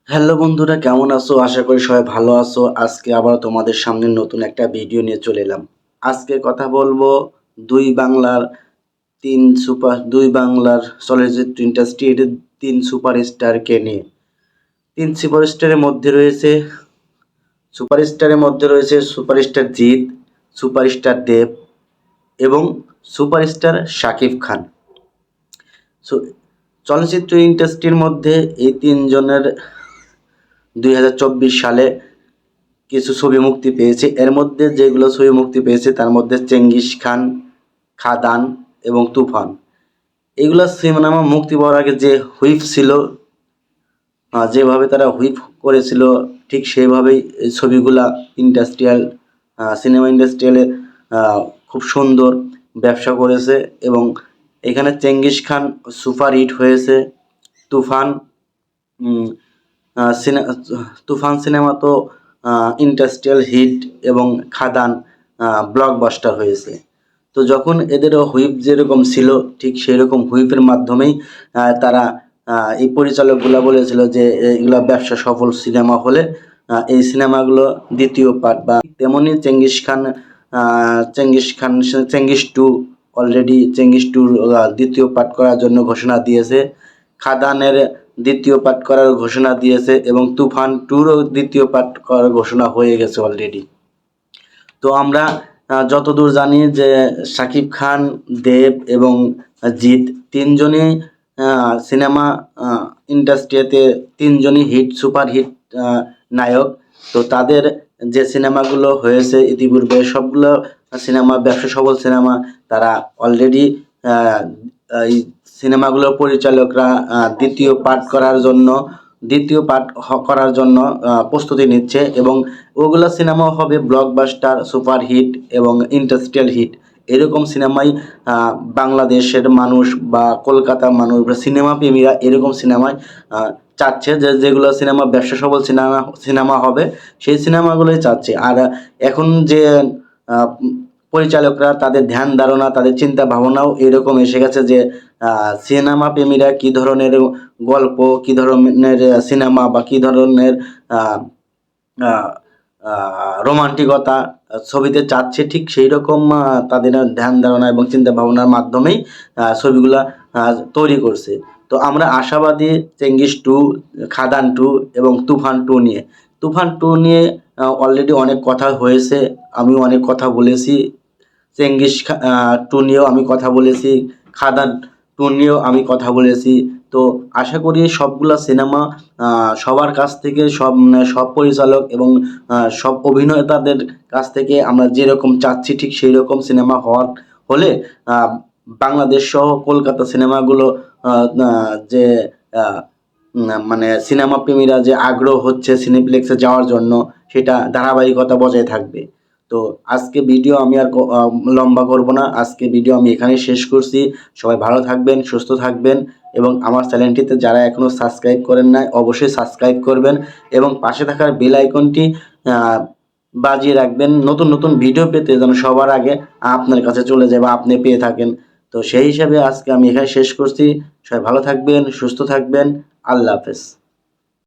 Hello বন্ধুরা, কেমন আছো? আশা করি সবাই ভালো আছো। আজকে আবার তোমাদের সামনে নতুন একটা ভিডিও নিয়ে চলে এলাম। আজকে কথা বলবো দুই বাংলার চলচ্চিত্র ইন্ডাস্ট্রির তিন সুপারস্টারকে নিয়ে। তিন সুপারস্টারের মধ্যে রয়েছে সুপারস্টার জিৎ, সুপারস্টার দেব এবং সুপারস্টার শাকিব খান। সো চলচ্চিত্র ইন্ডাস্ট্রির মধ্যে এই তিনজনের 2024 সালে কিছু ছবি মুক্তি পেয়েছে। এর মধ্যে যেগুলো ছবি মুক্তি পেয়েছে তার মধ্যে চেঙ্গিস খান, খাদান এবং তুফান। এগুলো সিনেমা মুক্তি পাওয়ার আগে যে হুইপ ছিল, যেভাবে তারা হুইপ করেছিল ঠিক সেইভাবেই এই ছবিগুলা ইন্ডাস্ট্রিয়াল সিনেমা ইন্ডাস্ট্রিয়ালে খুব সুন্দর ব্যবসা করেছে এবং এখানে চেঙ্গিস খান সুপার হিট হয়েছে। তুফান উম, তুফান সিনেমা তো ইন্ডাস্ট্রিয়াল হিট এবং খাদান ব্লকবাস্টার হয়েছে। তো যখন এদেরও হুইপ যেরকম ছিল ঠিক সেই রকম হুইপের মাধ্যমেই তারা এই পরিচালকগুলা বলেছিল যে এগুলা ব্যবসা সফল সিনেমা হলে এই সিনেমাগুলো দ্বিতীয় পার্ট বা তেমনই চেঙ্গিস টু অলরেডি চেঙ্গিস টুর দ্বিতীয় পার্ট করার জন্য ঘোষণা দিয়েছে। খাদানের দ্বিতীয় পার্ট করার ঘোষণা দিয়েছে এবং তুফান টুরও দ্বিতীয় পার্ট করার ঘোষণা হয়ে গেছে অলরেডি। তো আমরা যতদূর জানি যে শাকিব খান, দেব এবং জিৎ তিনজনই সিনেমা ইন্ডাস্ট্রিতে তিনজনই সুপার হিট নায়ক। তো তাদের যে সিনেমাগুলো হয়েছে ইতিপূর্বে সবগুলো সিনেমা ব্যবসা সফল সিনেমা। তারা অলরেডি এই সিনেমাগুলোর পরিচালকরা দ্বিতীয় পার্ট করার জন্য প্রস্তুতি নিচ্ছে এবং ওগুলো সিনেমাও হবে ব্লকবাস্টার, সুপার হিট এবং ইন্ডাস্ট্রিয়াল হিট। এরকম সিনেমাই বাংলাদেশের মানুষ বা কলকাতার মানুষ বা সিনেমা প্রেমীরা এরকম সিনেমায় চাচ্ছে যে যেগুলো সিনেমা ব্যবসা সফল সিনেমা হবে সেই সিনেমাগুলোই চাচ্ছে। আর এখন যে পরিচালকরা তাদের ধ্যান ধারণা তাদের চিন্তা ভাবনাও এরকম এসে গেছে যে সিনেমা প্রেমীরা কী ধরনের গল্প, কী ধরনের সিনেমা বা কী ধরনের রোমান্টিকতা ছবিতে চাচ্ছে ঠিক সেই রকম তাদের ধ্যান ধারণা এবং চিন্তা ভাবনার মাধ্যমেই ছবিগুলা তৈরি করছে। তো আমরা আশাবাদী চেঙ্গিস টু, খাদান টু এবং তুফান টু নিয়ে। তুফান টু নিয়ে অলরেডি অনেক কথা হয়েছে, আমিও অনেক কথা বলেছি। টু নিয়েও আমি কথা বলেছি, খাদান টু নিয়েও আমি কথা বলেছি। তো আশা করি সবগুলা সিনেমা সবার কাছ থেকে সব পরিচালক এবং সব অভিনেতাদের কাছ থেকে আমরা যেরকম চাচ্ছি ঠিক সেই রকম সিনেমা হলে বাংলাদেশ সহ কলকাতা সিনেমাগুলো যে মানে সিনেমা প্রেমীরা যে আগ্রহ হচ্ছে সিনেপ্লেক্সে যাওয়ার জন্য সেটা ধারাবাহিকতা বজায় থাকবে। তো আজকে ভিডিও আমি আর লম্বা করব না, আজকে ভিডিও আমি এখানেই শেষ করছি। সবাই ভালো থাকবেন, সুস্থ থাকবেন এবং আমার চ্যানেলটিতে যারা এখনও সাবস্ক্রাইব করেন নাই অবশ্যই সাবস্ক্রাইব করবেন এবং পাশে থাকার বেল আইকনটি বাজিয়ে রাখবেন নতুন নতুন ভিডিও পেতে যেন সবার আগে আপনার কাছে চলে যায় বা আপনি পেয়ে থাকেন। তো সেই হিসাবে আজকে আমি এখানে শেষ করছি। সবাই ভালো থাকবেন, সুস্থ থাকবেন। আল্লাহ হাফেজ।